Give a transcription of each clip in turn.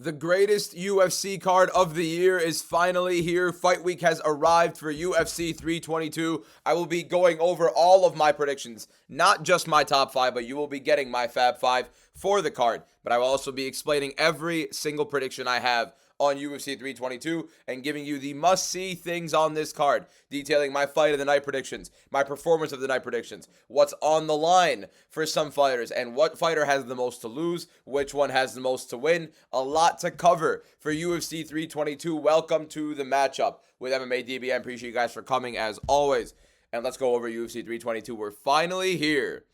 The greatest UFC card of the year is finally here. Fight week has arrived for UFC 322. I will be going over all of my predictions, not just my top five, but you will be getting my Fab Five for the card. But I will also be explaining every single prediction I have on UFC 322 and giving you the must-see things on this card, detailing my fight of the night predictions, my performance of the night predictions, what's on the line for some fighters, and what fighter has the most to lose, which one has the most to win. A lot to cover for UFC 322. Welcome to the matchup with mmadbm. Appreciate you guys for coming as always. And let's go over UFC 322. We're finally here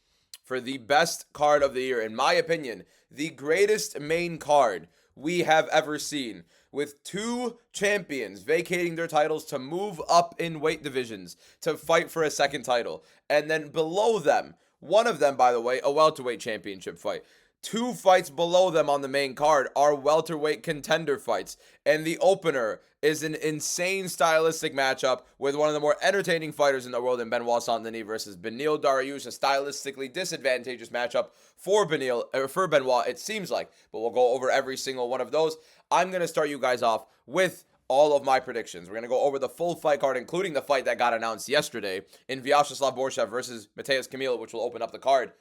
for the best card of the year. In my opinion, the greatest main card we have ever seen, with two champions vacating their titles to move up in weight divisions to fight for a second title. And then below them, one of them, by the way, a welterweight championship fight. Two fights below them on the main card are welterweight contender fights. And the opener is an insane stylistic matchup with one of the more entertaining fighters in the world in Benoit Saint-Denis versus Beneil Dariush. A stylistically disadvantageous matchup for Benoit, it seems like. But we'll go over every single one of those. I'm going to start you guys off with all of my predictions. We're going to go over the full fight card, including the fight that got announced yesterday in Vyacheslav Borshev versus Matheus Camilo, which will open up the card.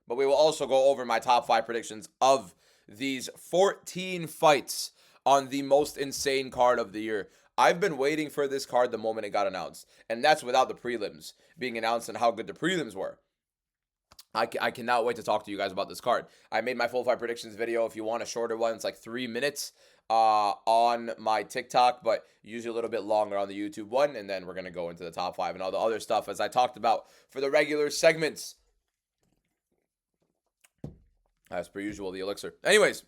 But we will also go over my top five predictions of these 14 fights on the most insane card of the year. I've been waiting for this card the moment it got announced. And that's without the prelims being announced and how good the prelims were. I cannot wait to talk to you guys about this card. I made my full fight predictions video. If you want a shorter one, it's like 3 minutes on my TikTok, but usually a little bit longer on the YouTube one. And then we're going to go into the top five and all the other stuff as I talked about for the regular segments. As per usual, the elixir. Anyways,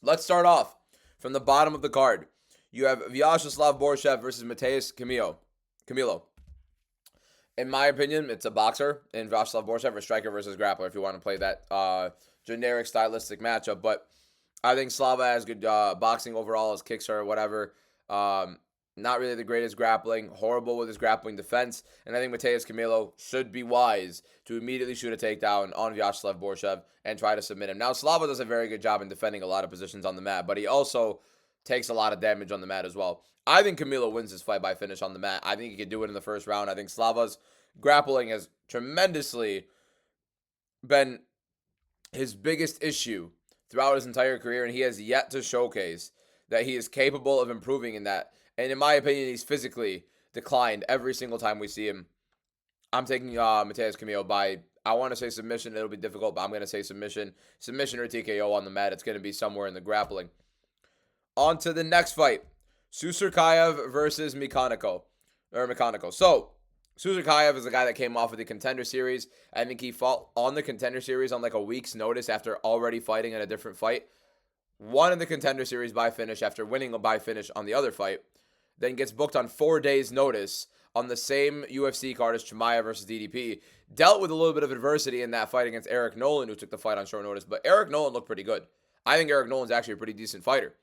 let's start off from the bottom of the card. You have Vyacheslav Borshev versus Matheus Camilo. In my opinion, it's a boxer in Vyacheslav Borshev, or striker versus grappler, if you want to play that generic stylistic matchup. But I think Slava has good boxing overall. His kicks are whatever. Not really the greatest grappling. Horrible with his grappling defense. And I think Matheus Camilo should be wise to immediately shoot a takedown on Vyacheslav Borshev and try to submit him. Now, Slava does a very good job in defending a lot of positions on the mat, but he also takes a lot of damage on the mat as well. I think Camilo wins this fight by finish on the mat. I think he could do it in the first round. I think Slava's grappling has tremendously been his biggest issue throughout his entire career, and he has yet to showcase that he is capable of improving in that. And in my opinion, he's physically declined every single time we see him. I'm taking Matheus Camilo by, I want to say submission. It'll be difficult, but I'm going to say submission. Submission or TKO on the mat. It's going to be somewhere in the grappling. On to the next fight. Susurkayev versus Mikhaniko. So, Susurkayev is a guy that came off of the Contender Series. I think he fought on the Contender Series on like a week's notice after already fighting in a different fight. Won in the Contender Series by finish after winning a by finish on the other fight. Then gets booked on 4 days' notice on the same UFC card as Chimaev versus DDP. Dealt with a little bit of adversity in that fight against Eric Nolan, who took the fight on short notice. But Eric Nolan looked pretty good. I think Eric Nolan's actually a pretty decent fighter.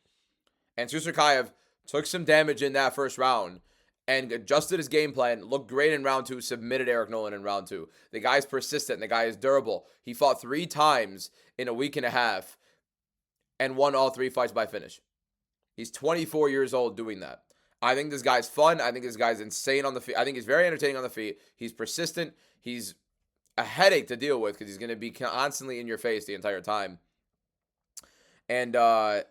And Susurkayev took some damage in that first round and adjusted his game plan, looked great in round 2, submitted Eric Nolan in round 2. The guy's persistent. The guy is durable. He fought 3 times in a week and a half and won all 3 fights by finish. He's 24 years old doing that. I think this guy's fun. I think this guy's insane on the feet. I think he's very entertaining on the feet. He's persistent. He's a headache to deal with because he's going to be constantly in your face the entire time. And I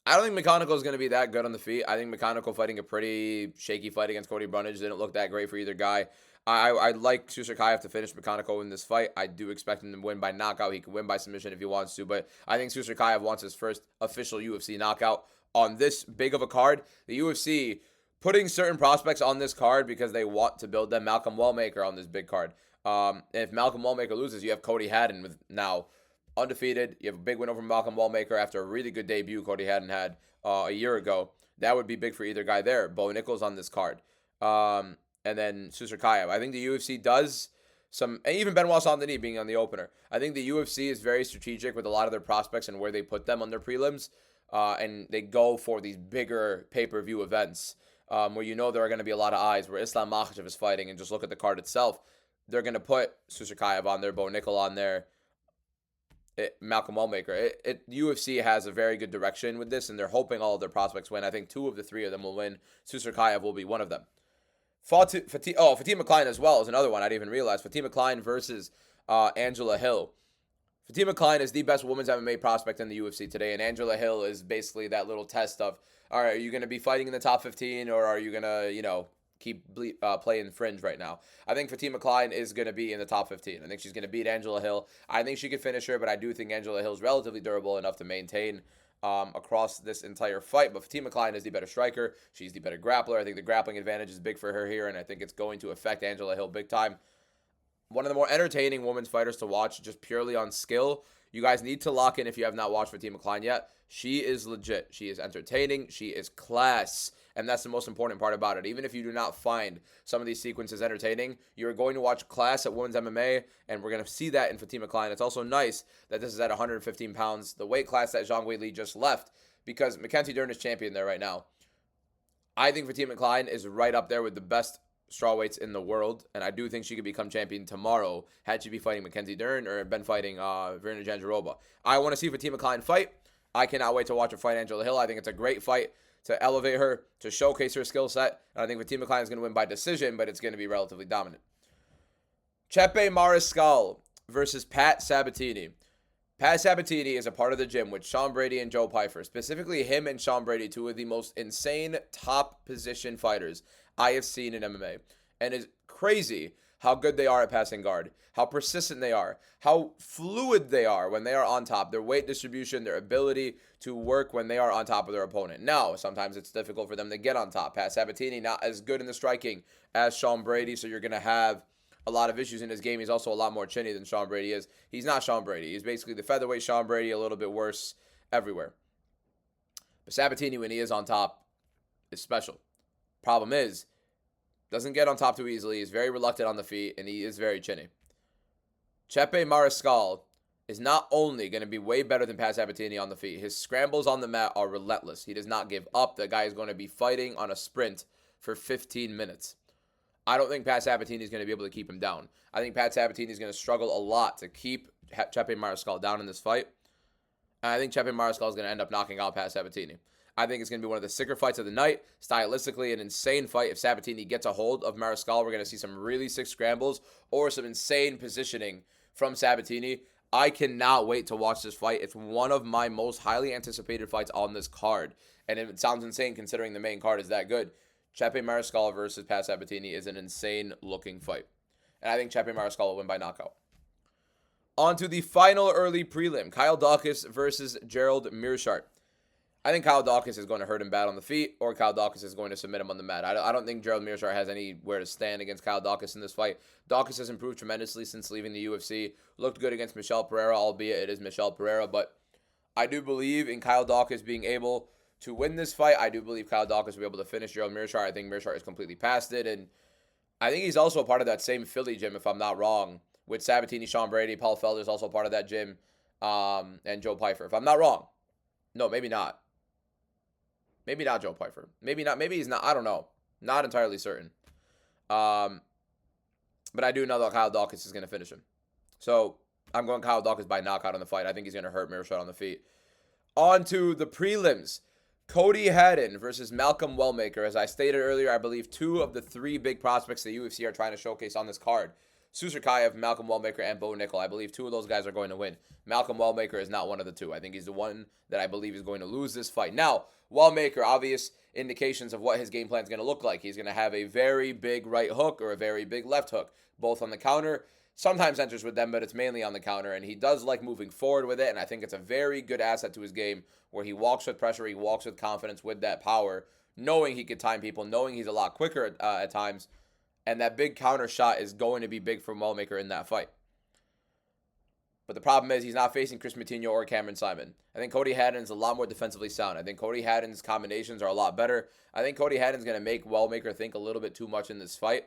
don't think Mikhaniko is going to be that good on the feet. I think Mikhaniko fighting a pretty shaky fight against Cody Brundage didn't look that great for either guy. I like Susurkayev to finish Mikhaniko in this fight. I do expect him to win by knockout. He can win by submission if he wants to, but I think Susurkayev wants his first official UFC knockout on this big of a card. The UFC putting certain prospects on this card because they want to build them. Malcolm Wellmaker on this big card. And if Malcolm Wellmaker loses, you have Cody Haddon with now undefeated. You have a big win over Malcolm Wellmaker after a really good debut Cody Haddon had a year ago. That would be big for either guy there. Bo Nichols on this card. And then Susurkayev. I think the UFC does some, and even Benoit Saint-Denis being on the opener. I think the UFC is very strategic with a lot of their prospects and where they put them on their prelims. And they go for these bigger pay-per-view events where you know there are going to be a lot of eyes, where Islam Makhachev is fighting, and just look at the card itself. They're going to put Susurkayev on there, Bo Nickel on there, Malcolm Wellmaker. UFC has a very good direction with this, and they're hoping all of their prospects win. I think 2 of the 3 of them will win. Susarkayev will be one of them. Fatima Klein as well is another one I didn't even realize. Fatima Klein versus Angela Hill. Fatima Klein is the best women's MMA prospect in the UFC today, and Angela Hill is basically that little test of, all right, are you going to be fighting in the top 15, or are you going to, keep playing fringe right now? I think Fatima Klein is going to be in the top 15. I think she's going to beat Angela Hill. I think she could finish her, but I do think Angela Hill is relatively durable enough to maintain across this entire fight. But Fatima Klein is the better striker. She's the better grappler. I think the grappling advantage is big for her here, and I think it's going to affect Angela Hill big time. One of the more entertaining women's fighters to watch just purely on skill. You guys need to lock in if you have not watched Fatima Klein yet. She is legit. She is entertaining. She is class. And that's the most important part about it. Even if you do not find some of these sequences entertaining, you're going to watch class at women's MMA, and we're going to see that in Fatima Klein. It's also nice that this is at 115 pounds, the weight class that Zhang Weili just left, because Mackenzie Dern is champion there right now. I think Fatima Klein is right up there with the best strawweights in the world, and I do think she could become champion tomorrow had she be fighting Mackenzie Dern or been fighting Virna Jandiroba. I want to see Fatima Klein fight. I cannot wait to watch her fight Angela Hill. I think it's a great fight to elevate her, to showcase her skill set, and I think Fatima Klein is going to win by decision, but it's going to be relatively dominant. Chepe Mariscal versus Pat Sabatini. Pat Sabatini is a part of the gym with Sean Brady and Joe Pyfer. Specifically, him and Sean Brady, 2 of the most insane top position fighters I have seen in MMA. And it's crazy how good they are at passing guard, how persistent they are, how fluid they are when they are on top, their weight distribution, their ability to work when they are on top of their opponent. Now, sometimes it's difficult for them to get on top. Pat Sabatini, not as good in the striking as Sean Brady, so you're going to have a lot of issues in his game. He's also a lot more chinny than Sean Brady is. He's not Sean Brady. He's basically the featherweight Sean Brady, a little bit worse everywhere. But Sabatini, when he is on top, is special. Problem is, doesn't get on top too easily. He's very reluctant on the feet, and he is very chinny. Chepe Mariscal is not only going to be way better than Pat Sabatini on the feet, his scrambles on the mat are relentless. He does not give up. The guy is going to be fighting on a sprint for 15 minutes. I don't think Pat Sabatini is going to be able to keep him down. I think Pat Sabatini is going to struggle a lot to keep Chepe Mariscal down in this fight. And I think Chepe Mariscal is going to end up knocking out Pat Sabatini. I think it's going to be one of the sicker fights of the night. Stylistically, an insane fight. If Sabatini gets a hold of Mariscal, we're going to see some really sick scrambles or some insane positioning from Sabatini. I cannot wait to watch this fight. It's one of my most highly anticipated fights on this card. And it sounds insane considering the main card is that good. Chepe Mariscal versus Pat Sabatini is an insane-looking fight. And I think Chepe Mariscal will win by knockout. On to the final early prelim. Kyle Daukaus versus Gerald Meerschaert. I think Kyle Daukaus is going to hurt him bad on the feet, or Kyle Daukaus is going to submit him on the mat. I don't think Gerald Meerschaert has anywhere to stand against Kyle Daukaus in this fight. Daukaus has improved tremendously since leaving the UFC. Looked good against Michel Pereira, albeit it is Michel Pereira. But I do believe in Kyle Daukaus being able to win this fight. I do believe Kyle Daukaus will be able to finish Gerald Meerschaert. I think Meerschaert is completely past it. And I think he's also a part of that same Philly gym, if I'm not wrong, with Sabatini, Sean Brady. Paul Felder is also part of that gym, and Joe Pyfer, if I'm not wrong. No, maybe not. Maybe not Joe Pyfer. Maybe not. Maybe he's not. I don't know. Not entirely certain. But I do know that Kyle Daukaus is going to finish him. So I'm going Kyle Daukaus by knockout in the fight. I think he's going to hurt Meerschaert on the feet. On to the prelims. Cody Haddon versus Malcolm Wellmaker. As I stated earlier, I believe 2 of the 3 big prospects the UFC are trying to showcase on this card. Susarkayev, Malcolm Wellmaker, and Bo Nickel. I believe 2 of those guys are going to win. Malcolm Wellmaker is not one of the 2. I think he's the one that I believe is going to lose this fight. Now, Wellmaker, obvious indications of what his game plan is going to look like. He's going to have a very big right hook or a very big left hook, both on the counter. Sometimes enters with them, but it's mainly on the counter, and he does like moving forward with it, and I think it's a very good asset to his game where he walks with pressure, he walks with confidence with that power, knowing he could time people, knowing he's a lot quicker at times, and that big counter shot is going to be big for Wellmaker in that fight. But the problem is he's not facing Chris Moutinho or Cameron Simon. I think Cody Haddon's a lot more defensively sound. I think Cody Haddon's combinations are a lot better. I think Cody Haddon's going to make Wellmaker think a little bit too much in this fight,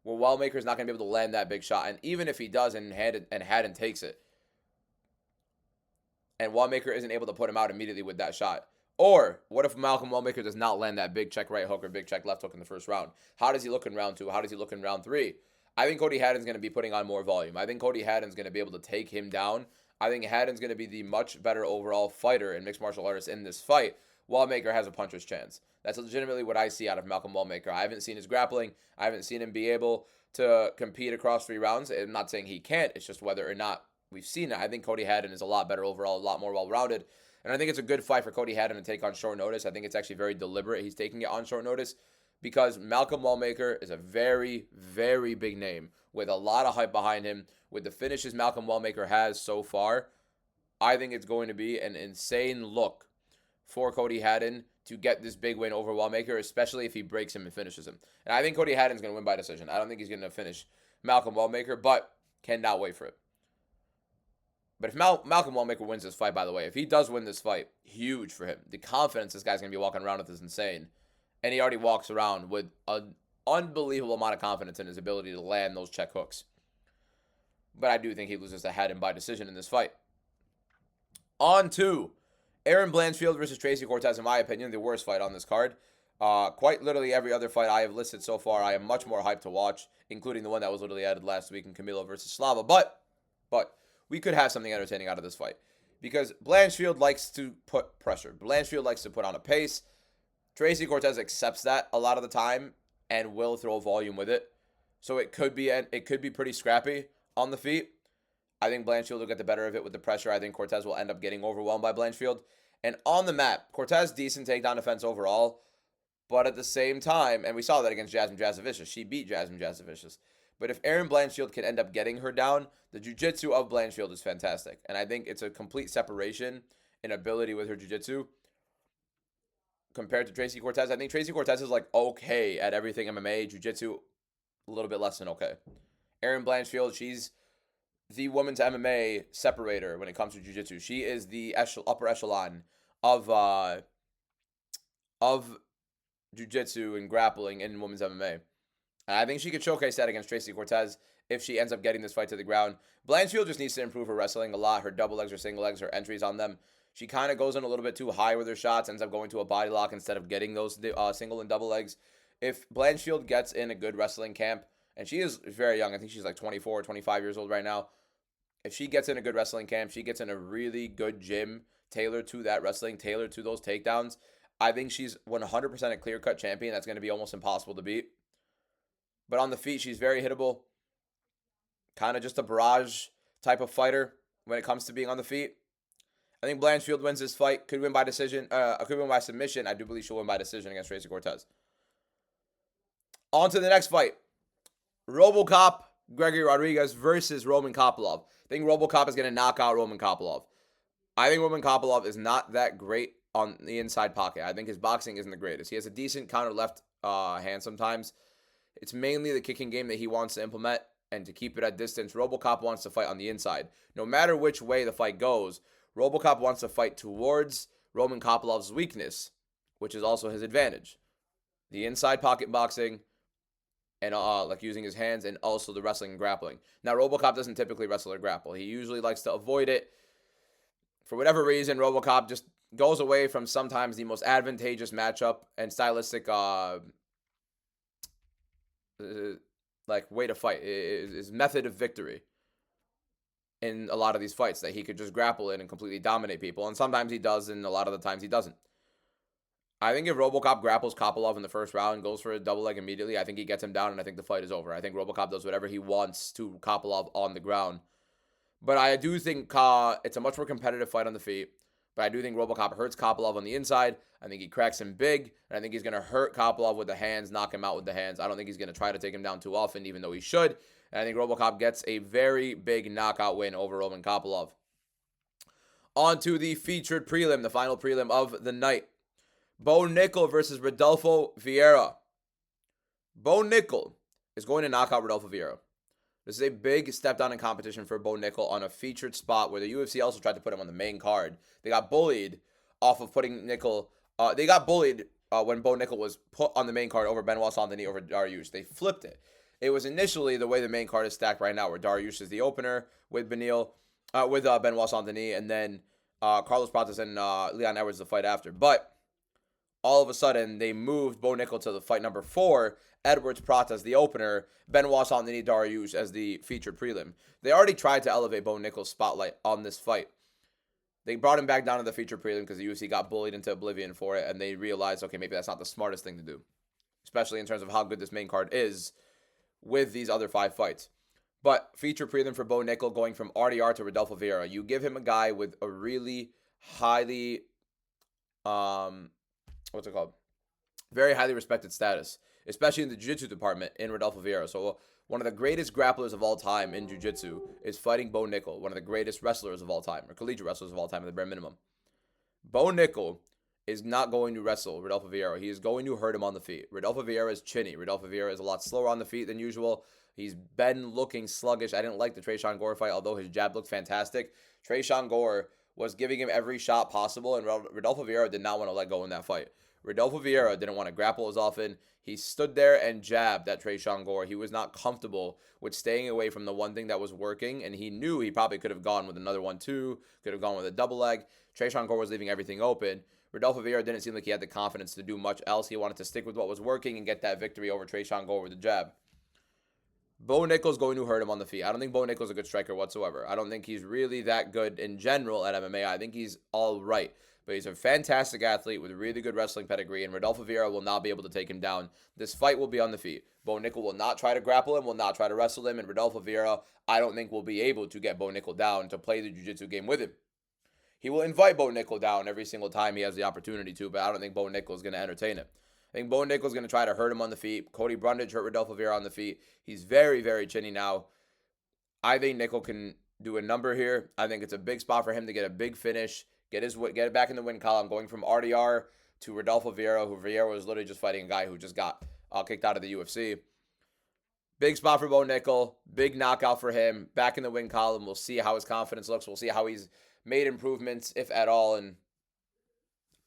where Wellmaker's not going to be able to land that big shot. And even if he does and Haddon takes it, and Wellmaker isn't able to put him out immediately with that shot. Or what if Malcolm Wellmaker does not land that big check right hook or big check left hook in the first round? How does he look in round 2? How does he look in round 3? I think Cody Haddon's going to be putting on more volume. I think Cody Haddon's going to be able to take him down I think Haddon's going to be the much better overall fighter and mixed martial artist in this fight. Wallmaker has a puncher's chance. That's legitimately what I see out of Malcolm Wallmaker. I haven't seen his grappling. I haven't seen him be able to compete across 3 rounds. I'm not saying he can't. It's just whether or not we've seen it. I think Cody Haddon is a lot better overall, a lot more well-rounded. And I think it's a good fight for Cody Haddon to take on short notice. I think it's actually very deliberate. He's taking it on short notice because Malcolm Wallmaker is a very, very big name with a lot of hype behind him. With the finishes Malcolm Wallmaker has so far, I think it's going to be an insane look for Cody Haddon to get this big win over Wallmaker, especially if he breaks him and finishes him. And I think Cody Haddon's going to win by decision. I don't think he's going to finish Malcolm Wallmaker, but cannot wait for it. But if Malcolm Wallmaker wins this fight, by the way, if he does win this fight, huge for him. The confidence this guy's going to be walking around with is insane. And he already walks around with an unbelievable amount of confidence in his ability to land those check hooks. But I do think he loses to Haddon by decision in this fight. On to Aaron Blanchfield versus Tracy Cortez, in my opinion, the worst fight on this card. Quite literally every other fight I have listed so far, I am much more hyped to watch, including the one that was literally added last week in Camilo versus Slava. But we could have something entertaining out of this fight because Blanchfield likes to put pressure. Blanchfield likes to put on a pace. Tracy Cortez accepts that a lot of the time and will throw volume with it. So it could be pretty scrappy on the feet. I think Blanchfield will get the better of it with the pressure. I think Cortez will end up getting overwhelmed by Blanchfield. And on the mat, Cortez, decent takedown defense overall. But at the same time, and we saw that against Jasmine Jasavicius. She beat Jasmine Jasavicius. But if Aaron Blanchfield can end up getting her down, the jiu-jitsu of Blanchfield is fantastic. And I think it's a complete separation in ability with her jiu-jitsu compared to Tracy Cortez. I think Tracy Cortez is like okay at everything MMA, jiu-jitsu, a little bit less than okay. Aaron Blanchfield, she's the women's MMA separator when it comes to jiu-jitsu. She is the upper echelon of jiu-jitsu and grappling in women's MMA. And I think she could showcase that against Tracy Cortez if she ends up getting this fight to the ground. Blanchfield just needs to improve her wrestling a lot. Her double legs, her single legs, her entries on them. She kind of goes in a little bit too high with her shots, ends up going to a body lock instead of getting those single and double legs. If Blanchfield gets in a good wrestling camp, and she is very young, I think she's like 24, 25 years old right now. If she gets in a good wrestling camp, she gets in a really good gym tailored to that wrestling, tailored to those takedowns, I think she's 100% a clear-cut champion. That's going to be almost impossible to beat. But on the feet, she's very hittable. Kind of just a barrage type of fighter when it comes to being on the feet. I think Blanchfield wins this fight. Could win by decision. Could win by submission. I do believe she'll win by decision against Tracy Cortez. On to the next fight. RoboCop Gregory Rodriguez versus Roman Kopylov. I think RoboCop is going to knock out Roman Kopylov. I think Roman Kopylov is not that great on the inside pocket. I think his boxing isn't the greatest. He has a decent counter left hand sometimes. It's mainly the kicking game that he wants to implement and to keep it at distance. RoboCop wants to fight on the inside. No matter which way the fight goes, RoboCop wants to fight towards Roman Kopylov's weakness, which is also his advantage. The inside pocket boxing and like using his hands and also the wrestling and grappling. Now, RoboCop doesn't typically wrestle or grapple. He usually likes to avoid it. For whatever reason, RoboCop just goes away from sometimes the most advantageous matchup and stylistic like way to fight, his method of victory in a lot of these fights, that he could just grapple in and completely dominate people. And sometimes he does, and a lot of the times he doesn't. I think if RoboCop grapples Kopylov in the first round and goes for a double leg immediately, I think he gets him down, and I think the fight is over. I think RoboCop does whatever he wants to Kopylov on the ground. But I do think it's a much more competitive fight on the feet. But I do think RoboCop hurts Kopylov on the inside. I think he cracks him big. And I think he's going to hurt Kopylov with the hands, knock him out with the hands. I don't think he's going to try to take him down too often, even though he should. And I think RoboCop gets a very big knockout win over Roman Kopylov. On to the featured prelim, the final prelim of the night. Bo Nickel versus Rodolfo Vieira. Bo Nickel is going to knock out Rodolfo Vieira. This is a big step down in competition for Bo Nickel on a featured spot where the UFC also tried to put him on the main card. They got bullied off of putting Nickel. They got bullied when Bo Nickel was put on the main card over Benoit Saint-Denis over Dariush. They flipped it. It was initially the way the main card is stacked right now, where Dariush is the opener with Benoit Saint-Denis, and then Carlos Prates and Leon Edwards the fight after. But all of a sudden they moved Bo Nickel to the fight number 4, Edwards Prat as the opener, Benoit Saint-Denis Dariush as the featured prelim. They already tried to elevate Bo Nickel's spotlight on this fight. They brought him back down to the featured prelim because the UFC got bullied into oblivion for it, and they realized, okay, maybe that's not the smartest thing to do, especially in terms of how good this main card is with these other 5 fights. But feature prelim for Bo Nickel going from RDR to Rodolfo Vieira. You give him a guy with a really highly, what's it called? Very highly respected status, especially in the jiu-jitsu department in Rodolfo Vieira. So one of the greatest grapplers of all time in jiu-jitsu is fighting Bo Nickel, one of the greatest wrestlers of all time, or collegiate wrestlers of all time at the bare minimum. Bo Nickel is not going to wrestle Rodolfo Vieira. He is going to hurt him on the feet. Rodolfo Vieira is chinny. Rodolfo Vieira is a lot slower on the feet than usual. He's been looking sluggish. I didn't like the Tresean Gore fight, although his jab looked fantastic. Tresean Gore was giving him every shot possible, and Rodolfo Vieira did not want to let go in that fight. Rodolfo Vieira didn't want to grapple as often. He stood there and jabbed at Tresean Gore. He was not comfortable with staying away from the one thing that was working, and he knew he probably could have gone with another 1-2, could have gone with a double leg. Tresean Gore was leaving everything open. Rodolfo Vieira didn't seem like he had the confidence to do much else. He wanted to stick with what was working and get that victory over Tresean Gore with the jab. Bo Nickel's going to hurt him on the feet. I don't think Bo Nickel's a good striker whatsoever. I don't think he's really that good in general at MMA. I think he's all right. But he's a fantastic athlete with a really good wrestling pedigree, and Rodolfo Vieira will not be able to take him down. This fight will be on the feet. Bo Nickel will not try to grapple him, will not try to wrestle him, and Rodolfo Vieira, I don't think, will be able to get Bo Nickel down to play the jiu-jitsu game with him. He will invite Bo Nickel down every single time he has the opportunity to, but I don't think Bo Nickel is going to entertain it. I think Bo Nickel is going to try to hurt him on the feet. Cody Brundage hurt Rodolfo Vieira on the feet. He's very, very chinny now. I think Nickel can do a number here. I think it's a big spot for him to get a big finish, get it back in the win column, going from RDR to Rodolfo Vieira, who Vieira was literally just fighting a guy who just got kicked out of the UFC. Big spot for Bo Nickel. Big knockout for him. Back in the win column. We'll see how his confidence looks. We'll see how he's made improvements, if at all. And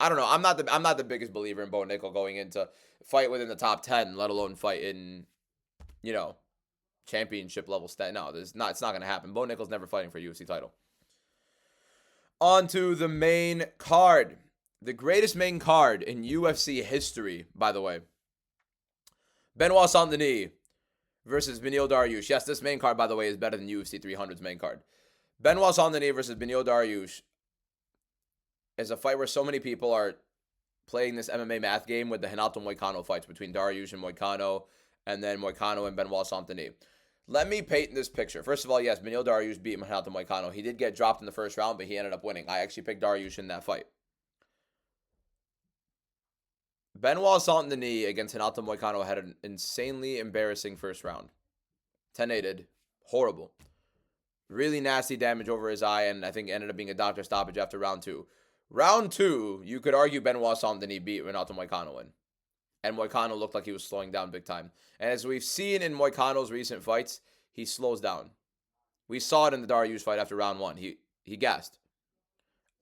I don't know. I'm not the biggest believer in Bo Nickel going into fight within the top 10, let alone fight in, championship level stat. No, it's not going to happen. Bo Nickel's never fighting for a UFC title. On to the main card. The greatest main card in UFC history, by the way. Benoit Saint-Denis versus Beneil Dariush. Yes, this main card, by the way, is better than UFC 300's main card. Benoit Saint-Denis versus Beneil Dariush is a fight where so many people are playing this MMA math game with the Renato Moicano fights between Dariush and Moicano, and then Moicano and Benoit Saint-Denis. Let me paint this picture. First of all, yes, Beneil Dariush beat Renato Moicano. He did get dropped in the first round, but he ended up winning. I actually picked Dariush in that fight. Benoit Saint-Denis against Renato Moicano had an insanely embarrassing first round. 10-8'd. Horrible. Really nasty damage over his eye, and I think ended up being a doctor stoppage after round 2. Round 2, you could argue Benoit Saint-Denis beat Renato Moicano in. And Moicano looked like he was slowing down big time. And as we've seen in Moicano's recent fights, he slows down. We saw it in the Dariush fight after round 1. He gassed.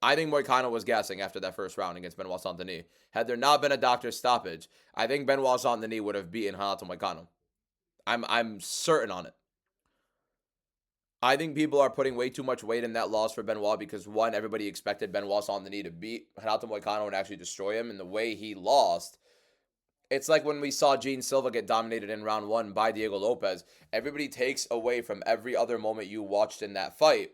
I think Moicano was gassing after that first round against Benoit Saint-Denis. Had there not been a doctor's stoppage, I think Benoit Saint-Denis would have beaten Renato Moicano. I'm certain on it. I think people are putting way too much weight in that loss for Benoit because, one, everybody expected Benoit Saint-Denis to beat Renato Moicano and actually destroy him. And the way he lost, it's like when we saw Gene Silva get dominated in round 1 by Diego Lopez. Everybody takes away from every other moment you watched in that fight,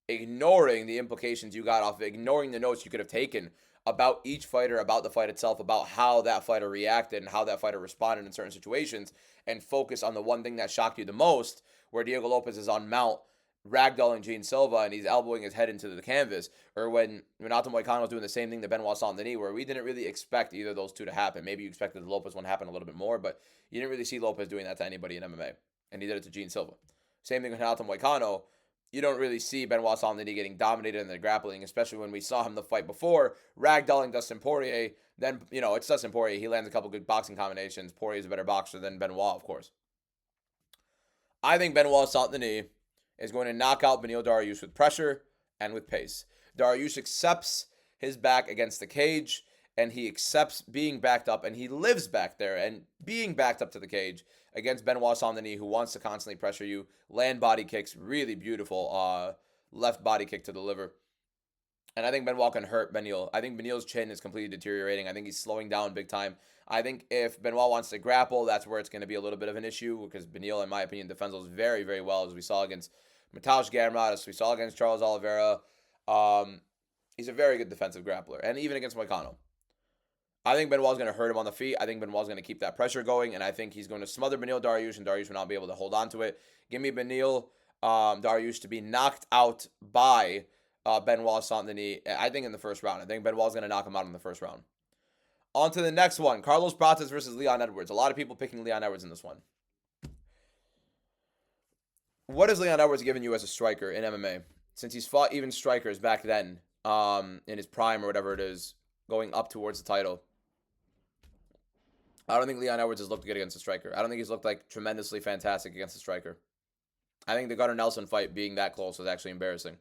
ignoring the implications you got off it, ignoring the notes you could have taken about each fighter, about the fight itself, about how that fighter reacted and how that fighter responded in certain situations, and focus on the one thing that shocked you the most, where Diego Lopez is on mount, ragdolling Gene Silva, and he's elbowing his head into the canvas, or when Renato Moicano was doing the same thing to Benoit Saint-Denis, where we didn't really expect either of those two to happen. Maybe you expected the Lopez one to happen a little bit more, but you didn't really see Lopez doing that to anybody in MMA, and he did it to Gene Silva. Same thing with Renato Moicano. You don't really see Benoit Saint-Denis getting dominated in the grappling, especially when we saw him the fight before, ragdolling Dustin Poirier. Then, it's Dustin Poirier. He lands a couple good boxing combinations. Poirier's a better boxer than Benoit, of course. I think Benoit Saint-Denis is going to knock out Beneil Dariush with pressure and with pace. Dariush accepts his back against the cage, and he accepts being backed up, and he lives back there and being backed up to the cage against Benoit Saint-Denis, who wants to constantly pressure you. Land body kicks, really beautiful left body kick to the liver. And I think Benoit can hurt Beneil. I think Beneil's chin is completely deteriorating. I think he's slowing down big time. I think if Benoit wants to grapple, that's where it's going to be a little bit of an issue because Beneil, in my opinion, defends those very, very well, as we saw against Mateusz Gamrot, as we saw against Charles Oliveira. He's a very good defensive grappler, and even against Moicano. I think Benoit's going to hurt him on the feet. I think Benoit's going to keep that pressure going, and I think he's going to smother Beneil Dariush, and Dariush will not be able to hold on to it. Give me Beneil Dariush to be knocked out by Benoit Saint-Denis, I think, in the first round. I think Benoit's going to knock him out in the first round. On to the next one. Carlos Prates versus Leon Edwards. A lot of people picking Leon Edwards in this one. What has Leon Edwards given you as a striker in MMA? Since he's fought even strikers back then, in his prime or whatever it is, going up towards the title. I don't think Leon Edwards has looked good against a striker. I don't think he's looked like tremendously fantastic against a striker. I think the Gunnar Nelson fight being that close was actually embarrassing.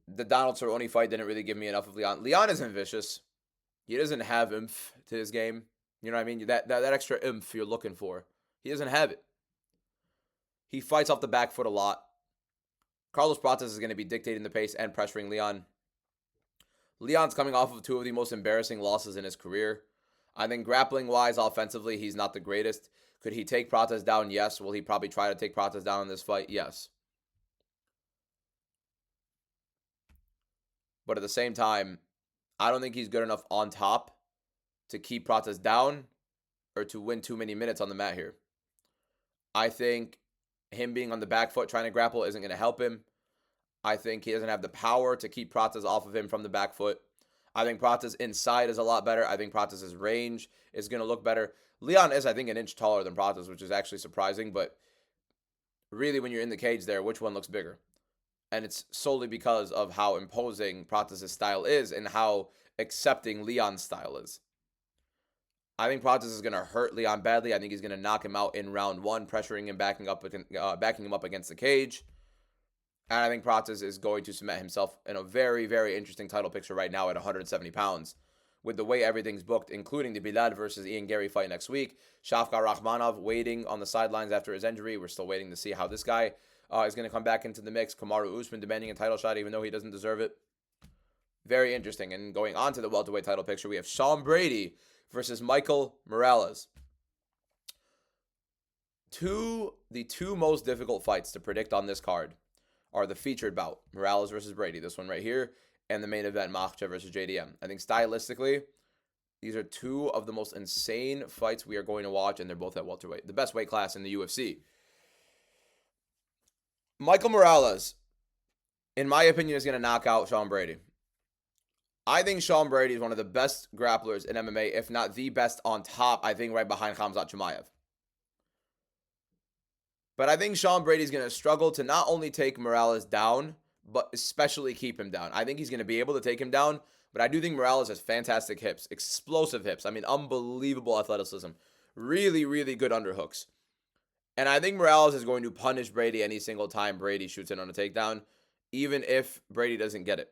The Donald Cerrone fight didn't really give me enough of Leon. Leon isn't vicious. He doesn't have oomph to his game. You know what I mean? That extra oomph you're looking for. He doesn't have it. He fights off the back foot a lot. Carlos Prates is going to be dictating the pace and pressuring Leon. Leon's coming off of two of the most embarrassing losses in his career. I think grappling-wise, offensively, he's not the greatest. Could he take Prates down? Yes. Will he probably try to take Prates down in this fight? Yes. But at the same time, I don't think he's good enough on top to keep Prates down or to win too many minutes on the mat here. I think him being on the back foot trying to grapple isn't going to help him. I think he doesn't have the power to keep Prates off of him from the back foot. I think Prates inside is a lot better. I think Prates' range is going to look better. Leon is, I think, an inch taller than Prates, which is actually surprising. But really, when you're in the cage there, which one looks bigger? And it's solely because of how imposing Prates' style is and how accepting Leon's style is. I think Prates is going to hurt Leon badly. I think he's going to knock him out in round one, pressuring him, backing him up against the cage. And I think Prates is going to cement himself in a very, very interesting title picture right now at 170 pounds. With the way everything's booked, including the Bilal versus Ian Gary fight next week. Shafqat Rakhmonov waiting on the sidelines after his injury. We're still waiting to see how this guy is going to come back into the mix. Kamaru Usman demanding a title shot even though he doesn't deserve it. Very interesting. And going on to the welterweight title picture, we have Sean Brady versus Michael Morales. The two most difficult fights to predict on this card are the featured bout, Morales versus Brady, this one right here, and the main event, Makhachev versus JDM. I think stylistically, these are two of the most insane fights we are going to watch, and they're both at welterweight, the best weight class in the UFC. Michael Morales, in my opinion, is going to knock out Sean Brady. I think Sean Brady is one of the best grapplers in MMA, if not the best on top, I think right behind Khamzat Chimaev. But I think Sean Brady's going to struggle to not only take Morales down, but especially keep him down. I think he's going to be able to take him down, but I do think Morales has fantastic hips, explosive hips. I mean, unbelievable athleticism. Really, really good underhooks. And I think Morales is going to punish Brady any single time Brady shoots in on a takedown, even if Brady doesn't get it.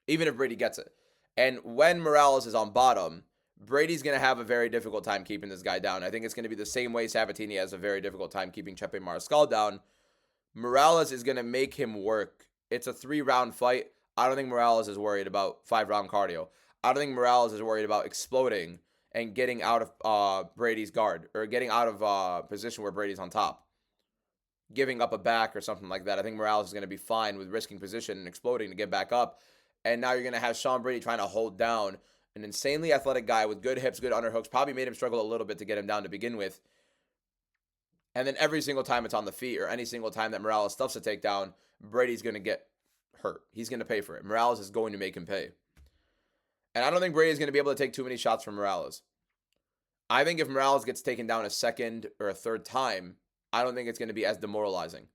Even if Brady gets it. And when Morales is on bottom, Brady's going to have a very difficult time keeping this guy down. I think it's going to be the same way Sabatini has a very difficult time keeping Chepe Mariscal down. Morales is going to make him work. It's a 3-round fight. I don't think Morales is worried about 5-round cardio. I don't think Morales is worried about exploding and getting out of Brady's guard or getting out of position where Brady's on top. Giving up a back or something like that. I think Morales is going to be fine with risking position and exploding to get back up. And now you're going to have Sean Brady trying to hold down an insanely athletic guy with good hips, good underhooks. Probably made him struggle a little bit to get him down to begin with. And then every single time it's on the feet or any single time that Morales stuffs a takedown, Brady's going to get hurt. He's going to pay for it. Morales is going to make him pay. And I don't think Brady's going to be able to take too many shots from Morales. I think if Morales gets taken down a second or a third time, I don't think it's going to be as demoralizing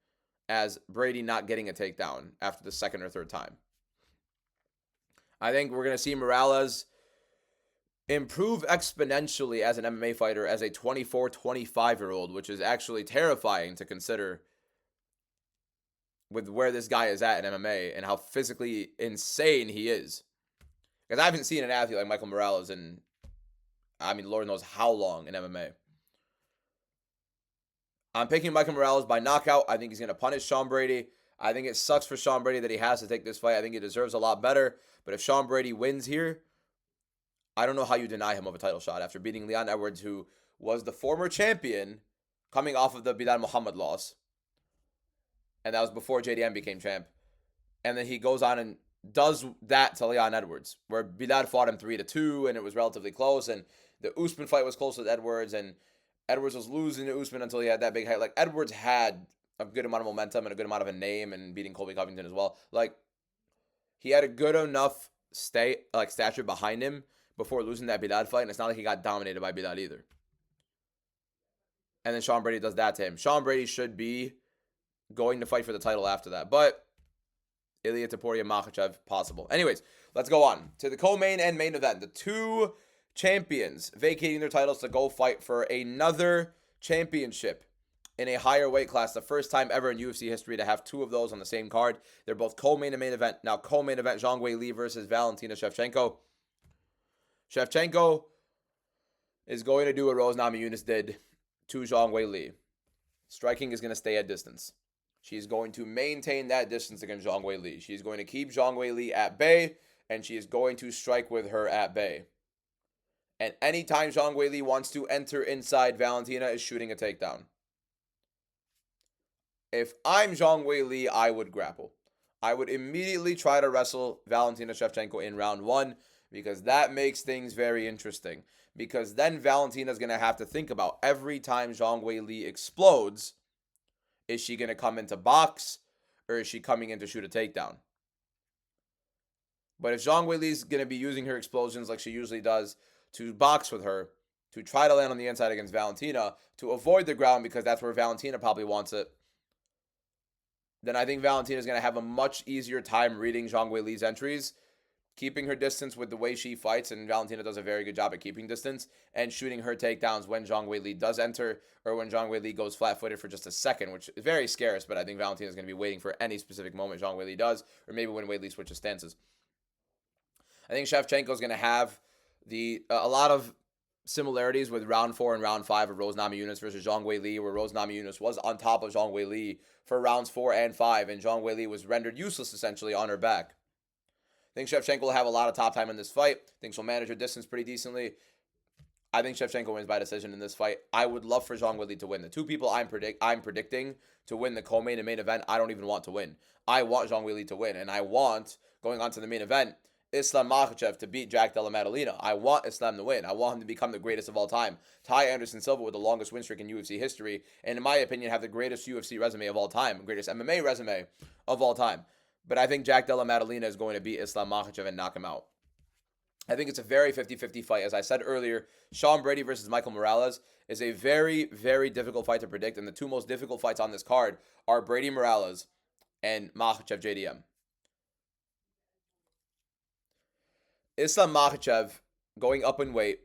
as Brady not getting a takedown after the second or third time. I think we're going to see Morales improve exponentially as an MMA fighter as a 24, 25-year-old, which is actually terrifying to consider with where this guy is at in MMA and how physically insane he is. Because I haven't seen an athlete like Michael Morales in, I mean, Lord knows how long in MMA. I'm picking Michael Morales by knockout. I think he's going to punish Sean Brady. I think it sucks for Sean Brady that he has to take this fight. I think he deserves a lot better. But if Sean Brady wins here, I don't know how you deny him of a title shot after beating Leon Edwards, who was the former champion coming off of the Bilal Muhammad loss. And that was before JDM became champ. And then he goes on and does that to Leon Edwards, where Bilal fought him 3-2, and it was relatively close. And the Usman fight was close with Edwards, and Edwards was losing to Usman until he had that big height. Like, Edwards had a good amount of momentum and a good amount of a name, and beating Colby Covington as well. Like, he had a good enough stature behind him before losing that Bilal fight, and it's not like he got dominated by Bilal either. And then Sean Brady does that to him. Sean Brady should be going to fight for the title after that, but Ilia Topuria, Makhachev, possible. Anyways, let's go on to the co-main and main event. The two champions vacating their titles to go fight for another championship in a higher weight class. The first time ever in UFC history to have two of those on the same card. They're both co-main and main event. Now, co-main event, Zhang Weili versus Valentina Shevchenko. Shevchenko is going to do what Rose Namajunas did to Zhang Weili. Striking is going to stay at distance. She's going to maintain that distance against Zhang Weili. She's going to keep Zhang Weili at bay, and she is going to strike with her at bay. And anytime Zhang Weili wants to enter inside, Valentina is shooting a takedown. If I'm Zhang Weili, I would grapple. I would immediately try to wrestle Valentina Shevchenko in round one, because that makes things very interesting. Because then Valentina's going to have to think about every time Zhang Weili explodes, is she going to come into box, or is she coming in to shoot a takedown? But if Zhang Weili's going to be using her explosions like she usually does to box with her, to try to land on the inside against Valentina, to avoid the ground because that's where Valentina probably wants it, then I think Valentina's going to have a much easier time reading Zhang Weili's entries, keeping her distance with the way she fights, and Valentina does a very good job at keeping distance, and shooting her takedowns when Zhang Weili does enter, or when Zhang Weili goes flat-footed for just a second, which is very scarce, but I think Valentina's going to be waiting for any specific moment Zhang Weili does, or maybe when Weili switches stances. I think Shevchenko's going to have a lot of similarities with round 4 and round 5 of Rose Namajunas versus Zhang Weili, where Rose Namajunas was on top of Zhang Weili for rounds 4 and 5, and Zhang Weili was rendered useless essentially on her back. I think Shevchenko will have a lot of top time in this fight. I think she'll manage her distance pretty decently. I think Shevchenko wins by decision in this fight. I would love for Zhang Weili to win. The two people I'm predicting to win the co-main and main event, I don't even want to win. I want Zhang Weili to win, and I want, going on to the main event, Islam Makhachev to beat Jack Della Maddalena. I want Islam to win. I want him to become the greatest of all time. Ty Anderson Silva with the longest win streak in UFC history, and in my opinion, have the greatest UFC resume of all time, greatest MMA resume of all time. But I think Jack Della Maddalena is going to beat Islam Makhachev and knock him out. I think it's a very 50-50 fight. As I said earlier, Sean Brady versus Michael Morales is a very, very difficult fight to predict. And the two most difficult fights on this card are Brady Morales and Makhachev JDM. Islam Makhachev, going up in weight,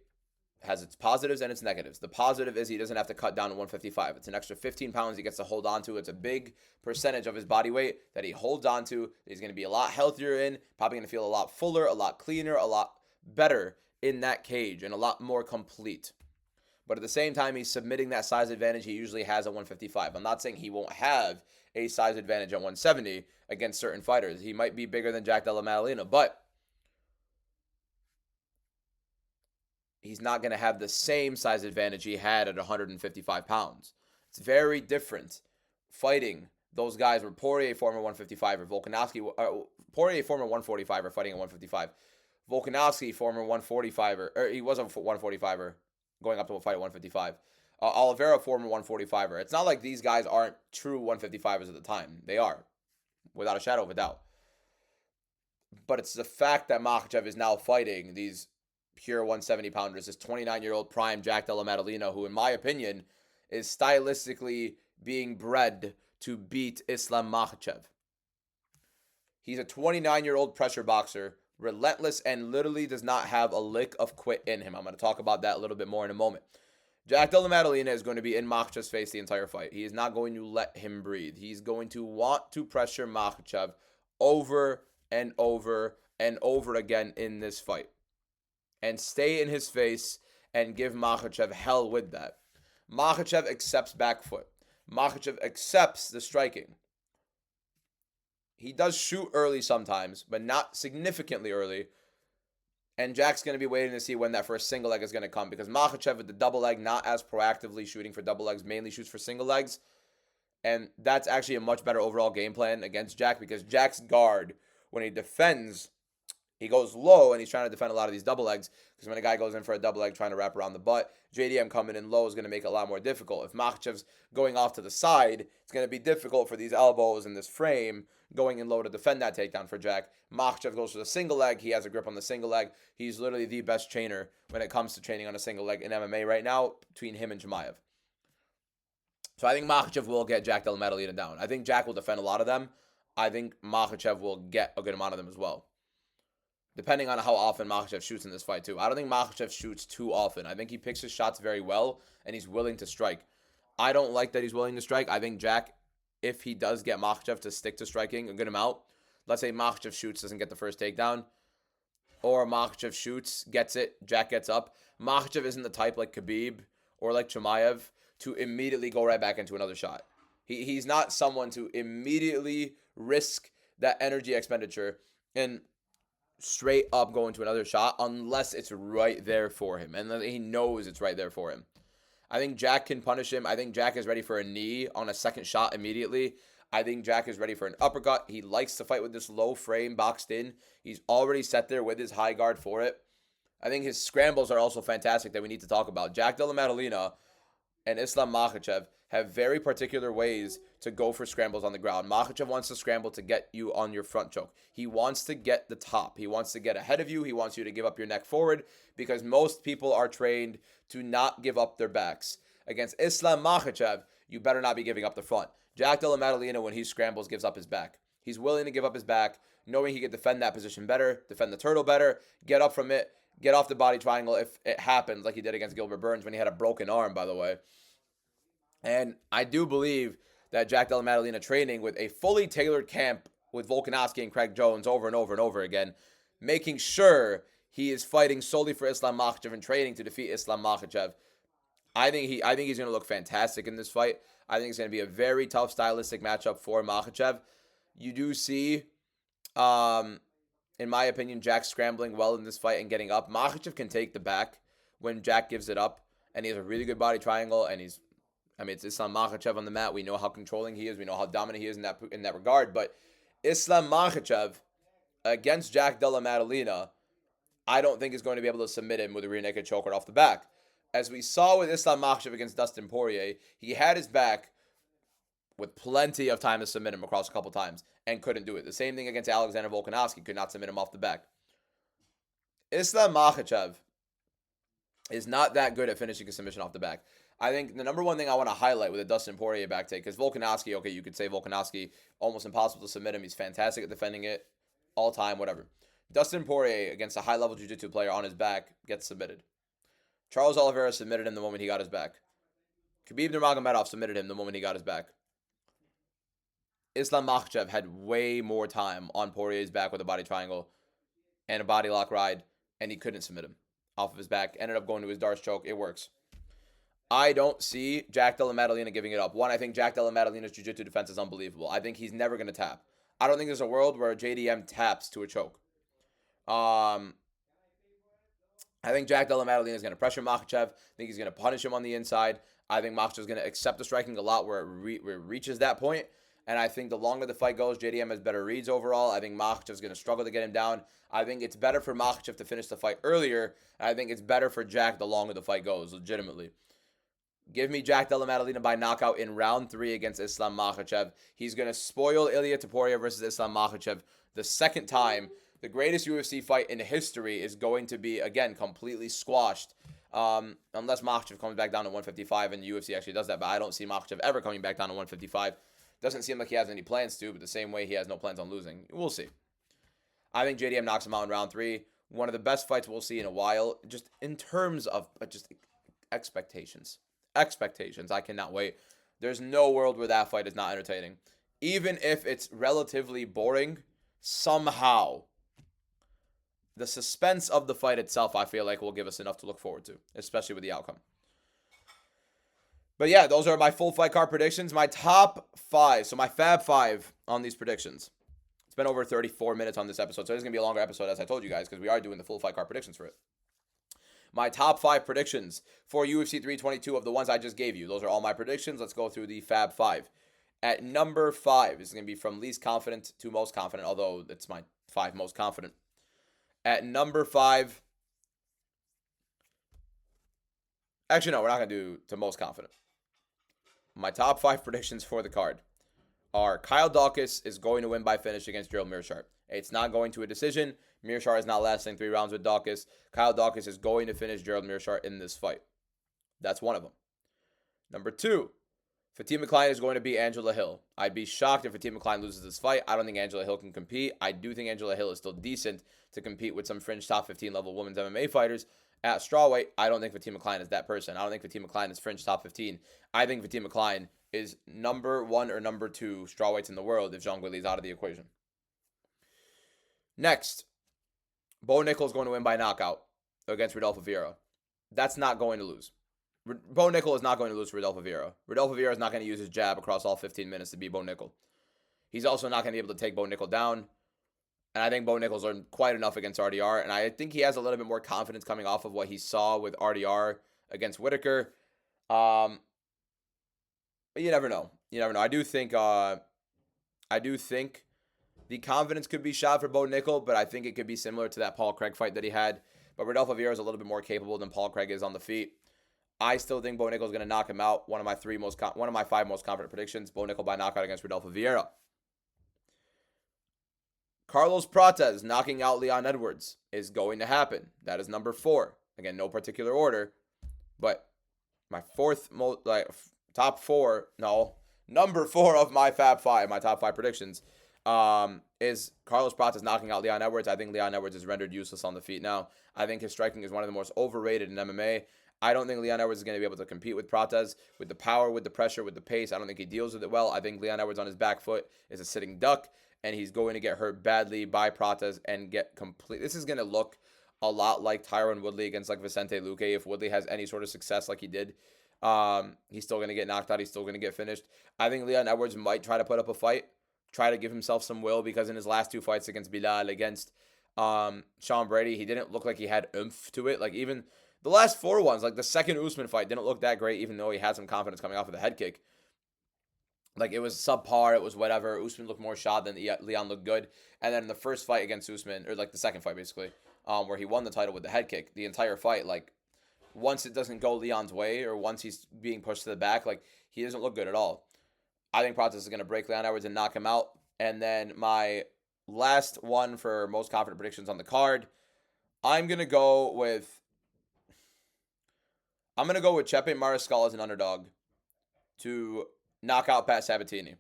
has its positives and its negatives. The positive is he doesn't have to cut down to 155. It's an extra 15 pounds he gets to hold on to. It's a big percentage of his body weight that he holds on to, that he's going to be a lot healthier in, probably going to feel a lot fuller, a lot cleaner, a lot better in that cage, and a lot more complete. But at the same time, he's submitting that size advantage he usually has at 155. I'm not saying he won't have a size advantage at 170 against certain fighters. He might be bigger than Jack Della Maddalena, but he's not going to have the same size advantage he had at 155 pounds. It's very different fighting those guys were Poirier, former 155er, Poirier, former 145er, fighting at 155. Volkanovski, former 145er, or he was a 145er, going up to a fight at 155. Oliveira, former 145er. It's not like these guys aren't true 155ers at the time. They are, without a shadow of a doubt. But it's the fact that Makhachev is now fighting these pure 170-pounders, this 29-year-old prime Jack Della Maddalena, who, in my opinion, is stylistically being bred to beat Islam Makhachev. He's a 29-year-old pressure boxer, relentless, and literally does not have a lick of quit in him. I'm going to talk about that a little bit more in a moment. Jack Della Maddalena is going to be in Makhachev's face the entire fight. He is not going to let him breathe. He's going to want to pressure Makhachev over and over and over again in this fight, and stay in his face and give Makhachev hell with that. Makhachev accepts back foot. Makhachev accepts the striking. He does shoot early sometimes, but not significantly early. And Jack's going to be waiting to see when that first single leg is going to come, because Makhachev with the double leg, not as proactively shooting for double legs, mainly shoots for single legs. And that's actually a much better overall game plan against Jack, because Jack's guard, when he defends, he goes low and he's trying to defend a lot of these double legs, because when a guy goes in for a double leg trying to wrap around the butt, JDM coming in low is going to make it a lot more difficult. If Makhachev's going off to the side, it's going to be difficult for these elbows and this frame going in low to defend that takedown for Jack. Makhachev goes for the single leg. He has a grip on the single leg. He's literally the best trainer when it comes to training on a single leg in MMA right now, between him and Chimaev. So I think Makhachev will get Jack Della Maddalena down. I think Jack will defend a lot of them. I think Makhachev will get a good amount of them as well, depending on how often Makhachev shoots in this fight too. I don't think Makhachev shoots too often. I think he picks his shots very well, and he's willing to strike. I don't like that he's willing to strike. I think Jack, if he does get Makhachev to stick to striking a good amount, let's say Makhachev shoots, doesn't get the first takedown, or Makhachev shoots, gets it, Jack gets up. Makhachev isn't the type like Khabib or like Chimaev to immediately go right back into another shot. He's not someone to immediately risk that energy expenditure and straight up go into another shot unless it's right there for him, and he knows it's right there for him. I think Jack can punish him. I think Jack is ready for a knee on a second shot immediately. I think Jack is ready for an uppercut. He likes to fight with this low frame boxed in. He's already set there with his high guard for it. I think his scrambles are also fantastic that we need to talk about. Jack Della Maddalena and Islam Makhachev have very particular ways to go for scrambles on the ground. Makhachev wants to scramble to get you on your front choke. He wants to get the top. He wants to get ahead of you. He wants you to give up your neck forward, because most people are trained to not give up their backs. Against Islam Makhachev, you better not be giving up the front. Jack Della Maddalena, when he scrambles, gives up his back. He's willing to give up his back, knowing he can defend that position better, defend the turtle better, get up from it, get off the body triangle if it happens, like he did against Gilbert Burns when he had a broken arm, by the way. And I do believe that Jack Della Maddalena training with a fully tailored camp with Volkanovski and Craig Jones over and over and over again, making sure he is fighting solely for Islam Makhachev and training to defeat Islam Makhachev. I think he's going to look fantastic in this fight. I think it's going to be a very tough stylistic matchup for Makhachev. You do see, in my opinion, Jack scrambling well in this fight and getting up. Makhachev can take the back when Jack gives it up, and he has a really good body triangle, and it's Islam Makhachev on the mat. We know how controlling he is. We know how dominant he is in that regard. But Islam Makhachev against Jack Della Maddalena, I don't think is going to be able to submit him with a rear naked choke right off the back. As we saw with Islam Makhachev against Dustin Poirier, he had his back with plenty of time to submit him across a couple times and couldn't do it. The same thing against Alexander Volkanovski, could not submit him off the back. Islam Makhachev is not that good at finishing a submission off the back. I think the number one thing I want to highlight with a Dustin Poirier back take, because Volkanovski, okay, you could say Volkanovski, almost impossible to submit him. He's fantastic at defending it all time, whatever. Dustin Poirier against a high-level jiu-jitsu player on his back gets submitted. Charles Oliveira submitted him the moment he got his back. Khabib Nurmagomedov submitted him the moment he got his back. Islam Makhachev had way more time on Poirier's back with a body triangle and a body lock ride, and he couldn't submit him off of his back. Ended up going to his Darce choke. It works. I don't see Jack Della Maddalena giving it up. One, I think Jack Della Maddalena's jiu-jitsu defense is unbelievable. I think he's never going to tap. I don't think there's a world where JDM taps to a choke. I think Jack Della Maddalena is going to pressure Makhachev. I think he's going to punish him on the inside. I think Makhachev is going to accept the striking a lot where it reaches that point. And I think the longer the fight goes, JDM has better reads overall. I think Makhachev is going to struggle to get him down. I think it's better for Makhachev to finish the fight earlier. And I think it's better for Jack the longer the fight goes, legitimately. Give me Jack Della Maddalena by knockout in round 3 against Islam Makhachev. He's going to spoil Ilia Topuria versus Islam Makhachev the second time. The greatest UFC fight in history is going to be, again, completely squashed. Unless Makhachev comes back down to 155, and the UFC actually does that. But I don't see Makhachev ever coming back down to 155. Doesn't seem like he has any plans to, but the same way he has no plans on losing. We'll see. I think JDM knocks him out in round 3. One of the best fights we'll see in a while, just in terms of just expectations. Expectations. I cannot wait. There's no world where that fight is not entertaining. Even if it's relatively boring, somehow the suspense of the fight itself, I feel like, will give us enough to look forward to, especially with the outcome. But yeah, those are my full fight card predictions. My top 5, so my Fab Five on these predictions. been over 34 minutes on this episode, so it's going to be a longer episode, as I told you guys, because we are doing the full fight card predictions for it. My top 5 predictions for UFC 322 of the ones I just gave you. Those are all my predictions. Let's go through the Fab Five. At number 5, this is going to be from least confident to most confident, although it's my 5 most confident. At number 5, actually, no, we're not going to do to most confident. My top 5 predictions for the card are Kyle Daukaus is going to win by finish against Gerald Meerschaert. It's not going to a decision. Meerschaert is not lasting 3 rounds with Daukaus. Kyle Daukaus is going to finish Gerald Meerschaert in this fight. That's one of them. Number 2, Fatima Klein is going to beat Angela Hill. I'd be shocked if Fatima Klein loses this fight. I don't think Angela Hill can compete. I do think Angela Hill is still decent to compete with some fringe top 15 level women's MMA fighters. At strawweight, I don't think Fatima Klein is that person. I don't think Fatima Klein is fringe top 15. I think Fatima Klein is number 1 or number 2 strawweights in the world if Zhang Weili is out of the equation. Next, Bo Nickel is going to win by knockout against Rodolfo Vieira. That's not going to lose. Bo Nickel is not going to lose to Rodolfo Vieira. Rodolfo Vieira is not going to use his jab across all 15 minutes to beat Bo Nickel. He's also not going to be able to take Bo Nickel down. And I think Bo Nickel's learned quite enough against RDR. And I think he has a little bit more confidence coming off of what he saw with RDR against Whitaker. But you never know. You never know. I do think the confidence could be shot for Bo Nickel, but I think it could be similar to that Paul Craig fight that he had. But Rodolfo Vieira is a little bit more capable than Paul Craig is on the feet. I still think Bo Nickel is going to knock him out. One of my 5 most confident predictions: Bo Nickel by knockout against Rodolfo Vieira. Carlos Prates knocking out Leon Edwards is going to happen. That is number 4. Again, no particular order, but my number 4 of my Fab Five, my top 5 predictions, is Carlos Prates knocking out Leon Edwards. I think Leon Edwards is rendered useless on the feet now. I think his striking is one of the most overrated in MMA. I don't think Leon Edwards is going to be able to compete with Prates with the power, with the pressure, with the pace. I don't think he deals with it well. I think Leon Edwards on his back foot is a sitting duck, and he's going to get hurt badly by Prates and get complete. This is going to look a lot like Tyron Woodley against like Vicente Luque. If Woodley has any sort of success like he did, he's still going to get knocked out. He's still going to get finished. I think Leon Edwards might try to put up a fight, try to give himself some will, because in his last 2 fights against Bilal, against Sean Brady, he didn't look like he had oomph to it. Like even the last 4 ones, like the second Usman fight, didn't look that great, even though he had some confidence coming off of the head kick. Like, it was subpar, it was whatever. Usman looked more shot than Leon looked good. And then in the first fight against Usman, or like the second fight basically, where he won the title with the head kick, the entire fight, like, once it doesn't go Leon's way, or once he's being pushed to the back, like, he doesn't look good at all. I think Prates is going to break Leon Edwards and knock him out. And then my last one for most confident predictions on the card, I'm going to go with Chepe Mariscal as an underdog to knock out Pat Sabatini.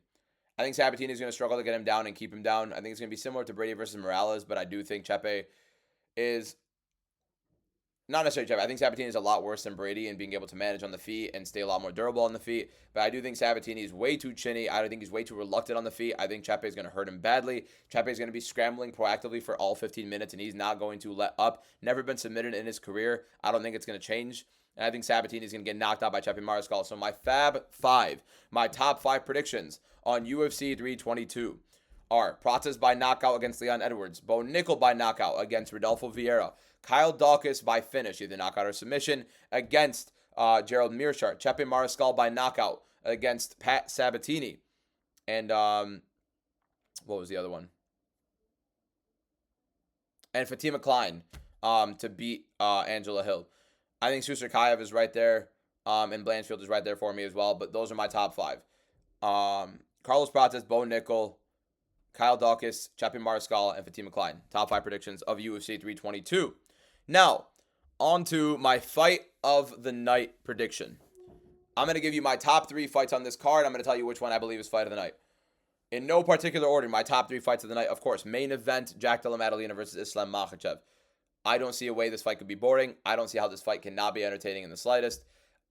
I think Sabatini is going to struggle to get him down and keep him down. I think it's going to be similar to Brady versus Morales, but I do think Chepe is not necessarily Chepe. I think Sabatini is a lot worse than Brady in being able to manage on the feet and stay a lot more durable on the feet. But I do think Sabatini is way too chinny. I think he's way too reluctant on the feet. I think Chepe is going to hurt him badly. Chepe is going to be scrambling proactively for all 15 minutes, and he's not going to let up. Never been submitted in his career. I don't think it's going to change. And I think Sabatini is going to get knocked out by Chepe Mariscal. So my Fab Five, my top 5 predictions on UFC 322 are Prates by knockout against Leon Edwards, Bo Nickel by knockout against Rodolfo Vieira, Kyle Daukaus by finish, either knockout or submission, against Gerald Meerschaert, Chepe Mariscal by knockout against Pat Sabatini, and what was the other one? And Fatima Klein to beat Angela Hill. I think Susarkayev is right there, and Blanchfield is right there for me as well, but those are my top 5. Carlos Prates, Bo Nickel, Kyle Daukaus, Chepe Mariscal, and Fatima Klein. Top 5 predictions of UFC 322. Now, on to my fight of the night prediction. I'm going to give you my top 3 fights on this card. I'm going to tell you which one I believe is fight of the night. In no particular order, my top 3 fights of the night, of course, main event, Jack Della Maddalena versus Islam Makhachev. I don't see a way this fight could be boring. I don't see how this fight cannot be entertaining in the slightest.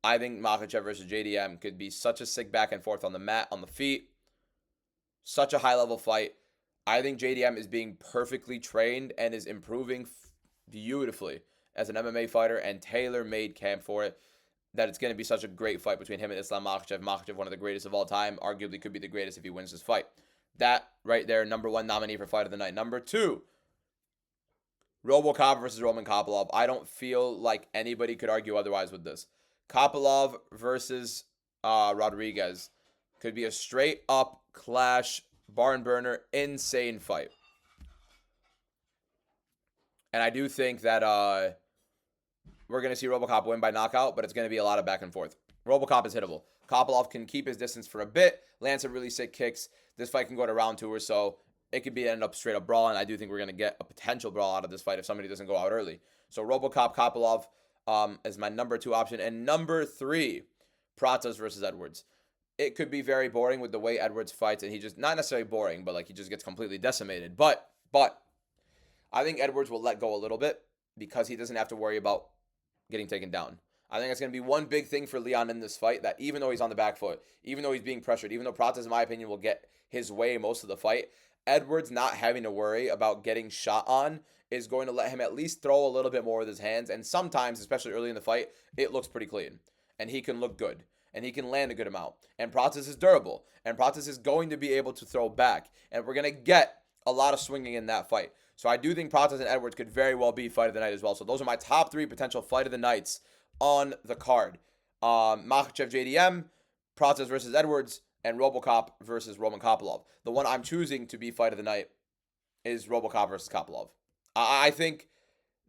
I think Makhachev versus JDM could be such a sick back and forth on the mat, on the feet. Such a high-level fight. I think JDM is being perfectly trained and is improving beautifully as an MMA fighter and tailor-made camp for it. That it's going to be such a great fight between him and Islam Makhachev. Makhachev, one of the greatest of all time, arguably could be the greatest if he wins this fight. That right there, number 1 nominee for fight of the night. Number 2, RoboCop versus Roman Kopylov. I don't feel like anybody could argue otherwise with this. Kopylov versus Rodriguez could be a straight up clash, barn burner, insane fight. And I do think that we're going to see RoboCop win by knockout, but it's going to be a lot of back and forth. RoboCop is hittable. Kopylov can keep his distance for a bit, land some really sick kicks. This fight can go to round 2 or so. It could be end up straight up brawl, and I do think we're going to get a potential brawl out of this fight if somebody doesn't go out early. So RoboCop, Kopylov is my number 2 option. And number 3, Pratas versus Edwards. It could be very boring with the way Edwards fights, and he just, not necessarily boring, but like he just gets completely decimated. But I think Edwards will let go a little bit because he doesn't have to worry about getting taken down. I think it's going to be one big thing for Leon in this fight, that even though he's on the back foot, even though he's being pressured, even though Pratas, in my opinion, will get his way most of the fight, Edwards not having to worry about getting shot on is going to let him at least throw a little bit more with his hands. And sometimes, especially early in the fight, it looks pretty clean. And he can look good. And he can land a good amount. And Pratas is durable. And Pratas is going to be able to throw back. And we're going to get a lot of swinging in that fight. So I do think Pratas and Edwards could very well be fight of the night as well. So those are my top 3 potential fight of the nights on the card. Makhachev JDM, Pratas versus Edwards, and RoboCop versus Roman Kopylov. The one I'm choosing to be fight of the night is RoboCop versus Kopylov. I think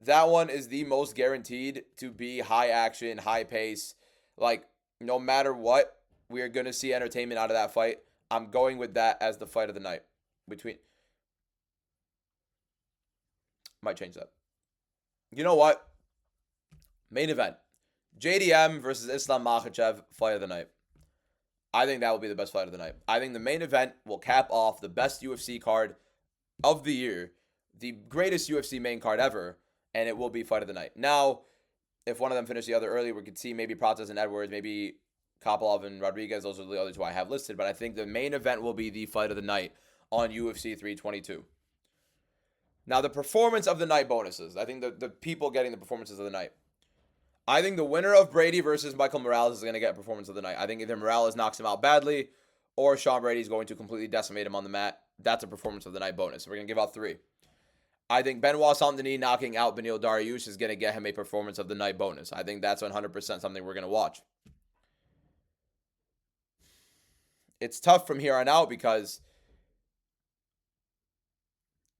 that one is the most guaranteed to be high action, high pace. Like, no matter what, we are going to see entertainment out of that fight. I'm going with that as the fight of the night. Might change that. You know what? Main event. JDM versus Islam Makhachev, fight of the night. I think that will be the best fight of the night. I think the main event will cap off the best UFC card of the year, the greatest UFC main card ever, and it will be fight of the night. Now, if one of them finished the other early, we could see maybe Pratas and Edwards, maybe Kopylov and Rodriguez. Those are the other 2 I have listed, but I think the main event will be the fight of the night on UFC 322. Now, the performance of the night bonuses. I think the people getting the performances of the night. I think the winner of Brady versus Michael Morales is going to get performance of the night. I think either Morales knocks him out badly or Sean Brady is going to completely decimate him on the mat. That's a performance of the night bonus. We're going to give out 3. I think Benoit Saint-Denis knocking out Beneil Dariush is going to get him a performance of the night bonus. I think that's 100% something we're going to watch. It's tough from here on out because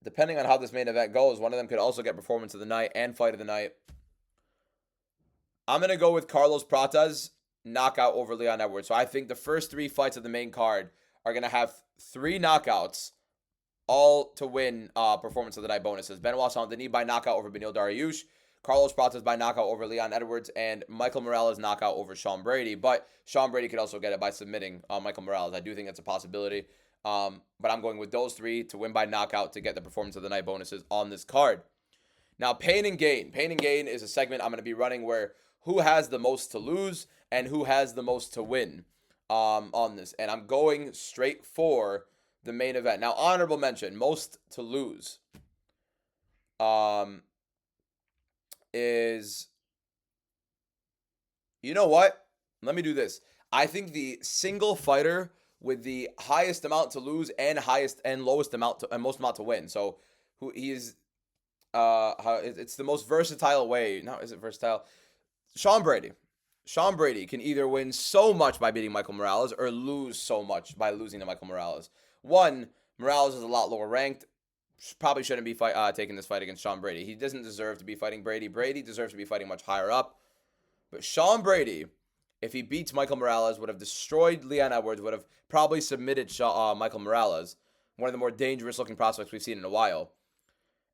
depending on how this main event goes, one of them could also get performance of the night and fight of the night. I'm going to go with Carlos Pratas knockout over Leon Edwards. So I think the first 3 fights of the main card are going to have 3 knockouts, all to win performance of the night bonuses. Benoit Saint-Denis by knockout over Beneil Dariush, Carlos Pratas by knockout over Leon Edwards, and Michael Morales knockout over Sean Brady. But Sean Brady could also get it by submitting Michael Morales. I do think that's a possibility. But I'm going with those 3 to win by knockout to get the performance of the night bonuses on this card. Now, Pain and Gain. Pain and Gain is a segment I'm going to be running where who has the most to lose and who has the most to win on this. And I'm going straight for the main event. Now, honorable mention, most to lose is, you know what? Let me do this. I think the single fighter with the highest amount to lose and highest and lowest amount to, and most amount to win. So who he is, it's the most versatile way. No, is it versatile? Sean Brady. Sean Brady can either win so much by beating Michael Morales or lose so much by losing to Michael Morales. One, Morales is a lot lower ranked. Probably shouldn't be taking this fight against Sean Brady. He doesn't deserve to be fighting Brady. Brady deserves to be fighting much higher up. But Sean Brady, if he beats Michael Morales, would have destroyed Leon Edwards, would have probably submitted Michael Morales, one of the more dangerous looking prospects we've seen in a while.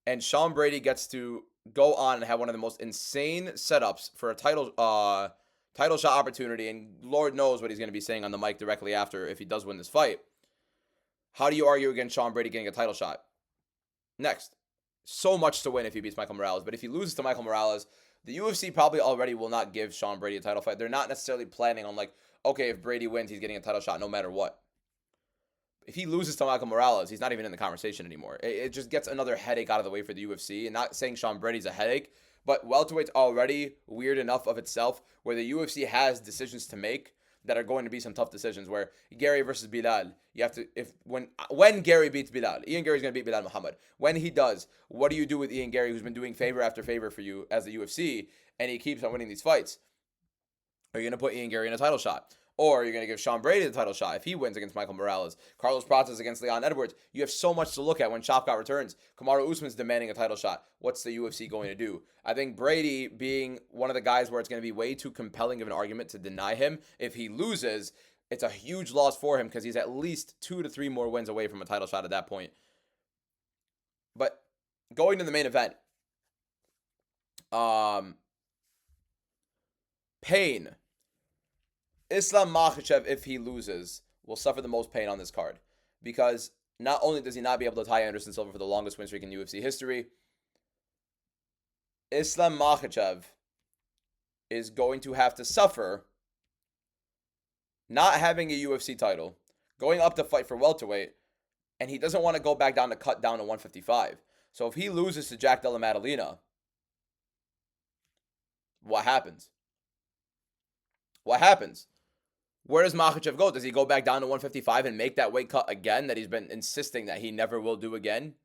And Sean Brady gets to go on and have one of the most insane setups for a title shot opportunity, and Lord knows what he's going to be saying on the mic directly after if he does win this fight. How do you argue against Sean Brady getting a title shot? Next, so much to win if he beats Michael Morales, but if he loses to Michael Morales, the UFC probably already will not give Sean Brady a title fight. They're not necessarily planning on like, okay, if Brady wins, he's getting a title shot no matter what. If he loses to Michael Morales, he's not even in the conversation anymore. It just gets another headache out of the way for the UFC. And not saying Sean Brady's a headache, but welterweight's already weird enough of itself where the UFC has decisions to make that are going to be some tough decisions. Where Gary versus Bilal, you have to when Gary beats Bilal, Ian Gary's going to beat Bilal Muhammad. When he does, what do you do with Ian Gary, who's been doing favor after favor for you as the UFC, and he keeps on winning these fights? Are you going to put Ian Gary in a title shot? Or are you going to give Sean Brady the title shot if he wins against Michael Morales? Carlos Prates against Leon Edwards. You have so much to look at when Shopcott returns. Kamaru Usman's demanding a title shot. What's the UFC going to do? I think Brady, being one of the guys where it's going to be way too compelling of an argument to deny him, if he loses, it's a huge loss for him because he's at least 2 to 3 more wins away from a title shot at that point. But going to the main event, pain. Islam Makhachev, if he loses, will suffer the most pain on this card because not only does he not be able to tie Anderson Silva for the longest win streak in UFC history, Islam Makhachev is going to have to suffer not having a UFC title, going up to fight for welterweight, and he doesn't want to go back down to cut down to 155. So if he loses to Jack Della Maddalena, what happens? What happens? Where does Makhachev go? Does he go back down to 155 and make that weight cut again that he's been insisting that he never will do again?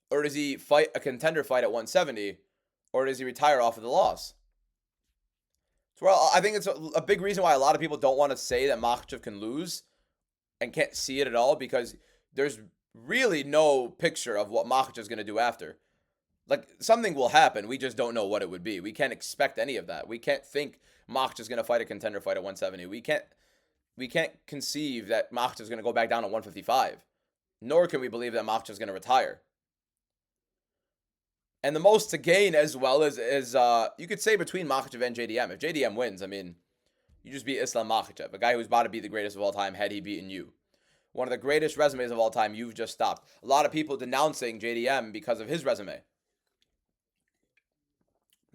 Or does he fight a contender fight at 170? Or does he retire off of the loss? So I think it's a big reason why a lot of people don't want to say that Makhachev can lose and can't see it at all, because there's really no picture of what Makhachev's going to do after. Like, something will happen. We just don't know what it would be. We can't expect any of that. We can't think Makhachev's going to fight a contender fight at 170. We can't conceive that Makhachev's going to go back down to 155. Nor can we believe that Makhachev's going to retire. And the most to gain as well is you could say between Makhachev and JDM. If JDM wins, I mean, you just beat Islam Makhachev, a guy who's about to be the greatest of all time had he beaten you. One of the greatest resumes of all time, you've just stopped. A lot of people denouncing JDM because of his resume.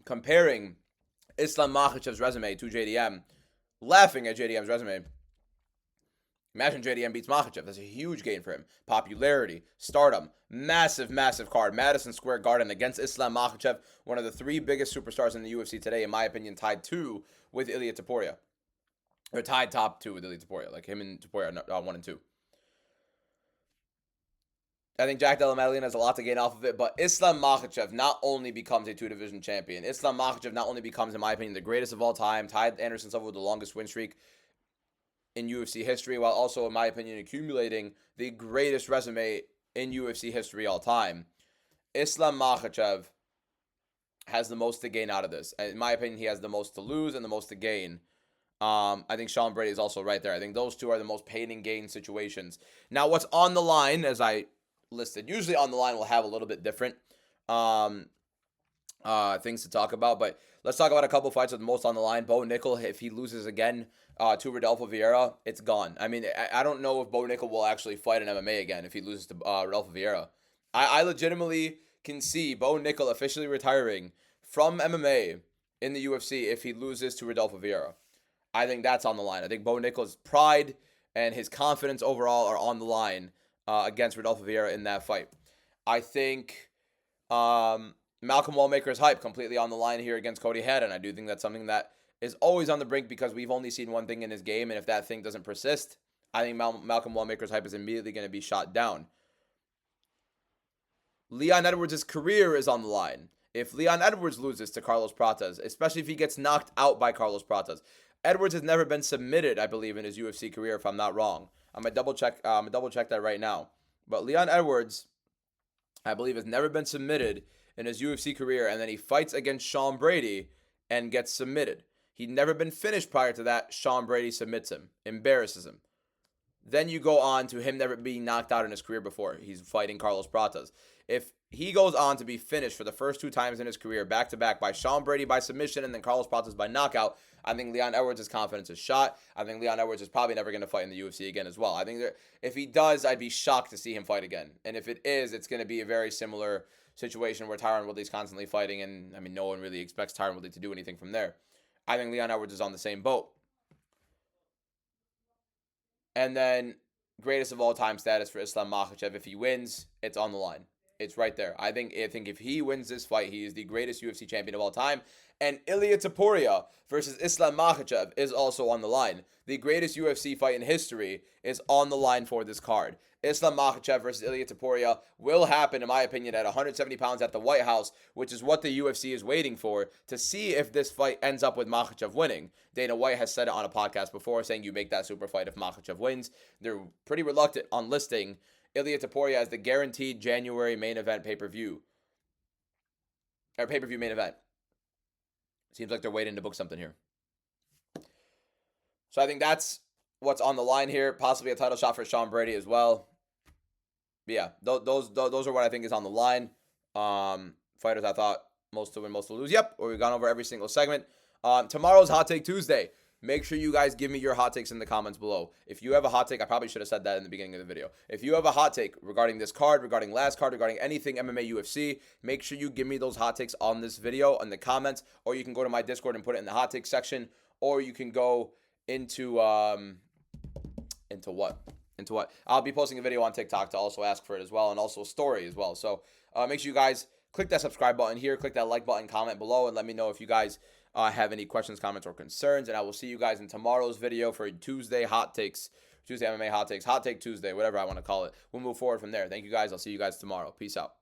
Comparing Islam Makhachev's resume to JDM, laughing at JDM's resume. Imagine JDM beats Makhachev. That's a huge gain for him. Popularity, stardom, massive, massive card. Madison Square Garden against Islam Makhachev, one of the 3 biggest superstars in the UFC today, in my opinion, tied 2 with Ilia Topuria. Or tied top 2 with Ilia Topuria. Like him and Topuria are 1 and 2. I think Jack Della Maddalena has a lot to gain off of it, but Islam Makhachev not only becomes a 2-division champion, Islam Makhachev not only becomes, in my opinion, the greatest of all time, tied Anderson Silva with the longest win streak in UFC history, while also, in my opinion, accumulating the greatest resume in UFC history all time. Islam Makhachev has the most to gain out of this. In my opinion, he has the most to lose and the most to gain. I think Sean Brady is also right there. I think those two are the most pain and gain situations. Now, what's on the line, as I listed, usually on the line we'll have a little bit different things to talk about, but let's talk about a couple fights with the most on the line. Bo Nickel, if he loses again to Rodolfo Vieira, it's gone. I mean, I don't know if Bo Nickel will actually fight in MMA again if he loses to Rodolfo Vieira. I legitimately can see Bo Nickel officially retiring from MMA in the UFC if he loses to Rodolfo Vieira. I think that's on the line. I think Bo Nickel's pride and his confidence overall are on the line against Rodolfo Vieira in that fight. I think Malcolm Wallmaker's hype completely on the line here against Cody Haddon. I do think that's something that is always on the brink because we've only seen one thing in his game, and if that thing doesn't persist, I think Malcolm Wallmaker's hype is immediately going to be shot down. Leon Edwards' career is on the line. If Leon Edwards loses to Carlos Prates, especially if he gets knocked out by Carlos Prates, Edwards has never been submitted, I believe, in his UFC career, if I'm not wrong. I'm gonna double check that right now. But Leon Edwards, I believe, has never been submitted in his UFC career, and then he fights against Sean Brady and gets submitted. He'd never been finished prior to that. Sean Brady submits him, embarrasses him. Then you go on to him never being knocked out in his career before. He's fighting Carlos Prates. If he goes on to be finished for the first 2 times in his career, back-to-back, by Sean Brady by submission and then Carlos Prates by knockout, I think Leon Edwards' confidence is shot. I think Leon Edwards is probably never going to fight in the UFC again as well. I think that if he does, I'd be shocked to see him fight again. And if it is, it's going to be a very similar situation where Tyron Woodley's constantly fighting, and I mean, no one really expects Tyron Woodley to do anything from there. I think Leon Edwards is on the same boat. And then greatest of all time status for Islam Makhachev. If he wins, it's on the line. It's right there. I think if he wins this fight, he is the greatest UFC champion of all time. And Ilia Topuria versus Islam Makhachev is also on the line. The greatest UFC fight in history is on the line for this card. Islam Makhachev versus Ilia Topuria will happen, in my opinion, at 170 pounds at the White House, which is what the UFC is waiting for to see if this fight ends up with Makhachev winning. Dana White has said it on a podcast before, saying you make that super fight if Makhachev wins. They're pretty reluctant on listing Ilia Topuria as the guaranteed January main event pay-per-view. Or pay-per-view main event. Seems like they're waiting to book something here. So I think that's what's on the line here. Possibly a title shot for Sean Brady as well. But yeah, those are what I think is on the line. Fighters I thought most to win, most to lose. Yep, we've gone over every single segment. Tomorrow's Hot Take Tuesday. Make sure you guys give me your hot takes in the comments below. If you have a hot take, I probably should have said that in the beginning of the video. If you have a hot take regarding this card, regarding last card, regarding anything MMA UFC, make sure you give me those hot takes on this video in the comments, or you can go to my Discord and put it in the hot take section, or you can go into what? I'll be posting a video on TikTok to also ask for it as well, and also a story as well. So make sure you guys click that subscribe button here, click that like button, comment below, and let me know if you guys have any questions, comments, or concerns. And I will see you guys in tomorrow's video for Tuesday hot takes, Tuesday MMA hot takes, hot take Tuesday, whatever I want to call it. We'll move forward from there. Thank you guys. I'll see you guys tomorrow. Peace out.